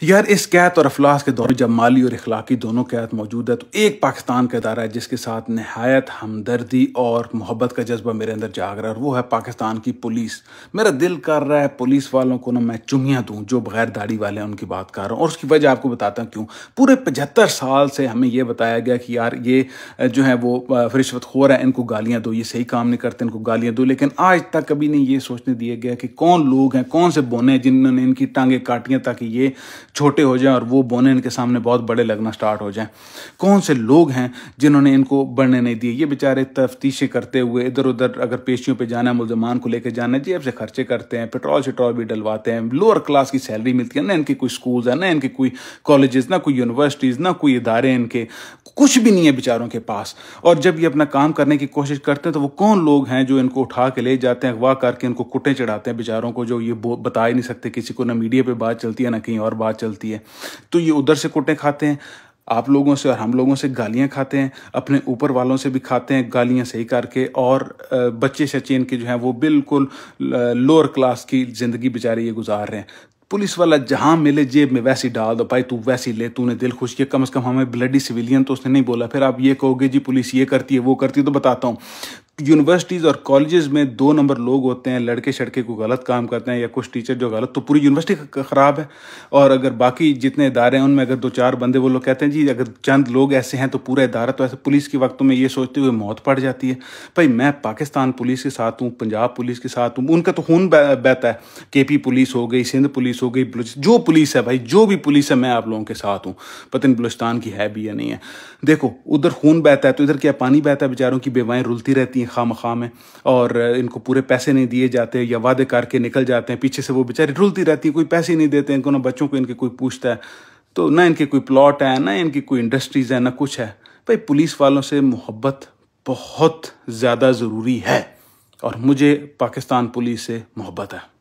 यार इस कैद और अफलास के दौर में जब माली और इखलाकी दोनों कैद मौजूद है तो एक पाकिस्तान का इदारा है जिसके साथ नहायत हमदर्दी और मोहब्बत का जज्बा मेरे अंदर जाग रहा है, और वो है पाकिस्तान की पुलिस। मेरा दिल कर रहा है पुलिस वालों को ना मैं चुमियाँ दूँ जो बगैर दाढ़ी वाले हैं, उनकी बात कर रहा हूँ। और उसकी वजह आपको बताता हूँ क्यों। पूरे 75 साल से हमें ये बताया गया कि यार ये जो है वो रिश्वतखोर है, इनको गालियाँ दो, ये सही काम नहीं करते, इनको गालियाँ दो। लेकिन आज तक कभी नहीं ये सोचने दिया गया कि कौन लोग हैं, कौन से बोने हैं जिन्होंने इनकी टांगें काटियाँ ताकि ये छोटे हो जाएं और वो बोने इनके सामने बहुत बड़े लगना स्टार्ट हो जाएं। कौन से लोग हैं जिन्होंने इनको बढ़ने नहीं दिए। ये बेचारे तफ्तीशें करते हुए इधर उधर अगर पेशियों पे जाना है, मुल्ज़मान को लेकर जाना है, जेब से खर्चे करते हैं, पेट्रोल शेट्रोल भी डलवाते हैं, लोअर क्लास की सैलरी मिलती है, ना इनकी कोई स्कूल्स है, ना इनकी कोई कॉलेजेस, ना कोई यूनिवर्सिटीज़, ना कोई इदारे, इनके कुछ भी नहीं है बेचारों के पास। और जब ये अपना काम करने की कोशिश करते हैं तो वो कौन लोग हैं जो इनको उठा के ले जाते हैं, अगवा करके इनको कुटें चढ़ाते हैं बेचारों को, जो ये बता ही नहीं सकते किसी को, ना मीडिया पे बात चलती है ना कहीं और बात चलती है। तो ये उधर से कुटें खाते हैं, आप लोगों से और हम लोगों से गालियां खाते हैं, अपने ऊपर वालों से भी खाते हैं गालियां सही करके। और बच्चे शच्चे इनके जो हैं वो बिल्कुल लोअर क्लास की ज़िंदगी बेचारे ये गुजार रहे हैं। पुलिस वाला जहां मिले जेब में वैसी डाल दो, भाई तू वैसी ले, तूने दिल खुश किया, कम से कम हमें ब्लडी सिविलियन तो उसने नहीं बोला। फिर आप ये कहोगे जी पुलिस ये करती है वो करती है, तो बताता हूँ। यूनिवर्सिटीज़ और कॉलेजेस में 2 नंबर लोग होते हैं, लड़के शड़के को गलत काम करते हैं या कुछ टीचर जो गलत, तो पूरी यूनिवर्सिटी ख़राब है। और अगर बाकी जितने इदारे हैं उनमें अगर 2-4 बंदे वो लोग कहते हैं जी अगर चंद लोग ऐसे हैं तो पूरा इदारा, तो ऐसे पुलिस के वक्त में ये सोचते हुए मौत पड़ जाती है। भाई मैं पाकिस्तान पुलिस के साथ हूँ, पंजाब पुलिस के साथ हूँ, उनका तो खून बहता है। KP पुलिस हो गई, सिंध पुलिस हो गई, जो पुलिस है भाई, जो भी पुलिस है मैं आप लोगों के साथ हूँ। पता नहीं बलूचिस्तान की है भी या नहीं है। देखो उधर खून बहता है तो इधर क्या पानी बहता है, बेचारों की बेवाएं रुलती रहती हैं खामखा में, और इनको पूरे पैसे नहीं दिए जाते या वादे करके निकल जाते हैं, पीछे से वो बेचारी रुलती रहती है, कोई पैसे नहीं देते इनको, ना बच्चों को इनके कोई पूछता है, तो ना इनके कोई प्लॉट है, ना इनकी कोई इंडस्ट्रीज है, ना कुछ है। भाई पुलिस वालों से मोहब्बत बहुत ज़्यादा ज़रूरी है और मुझे पाकिस्तान पुलिस से मोहब्बत है।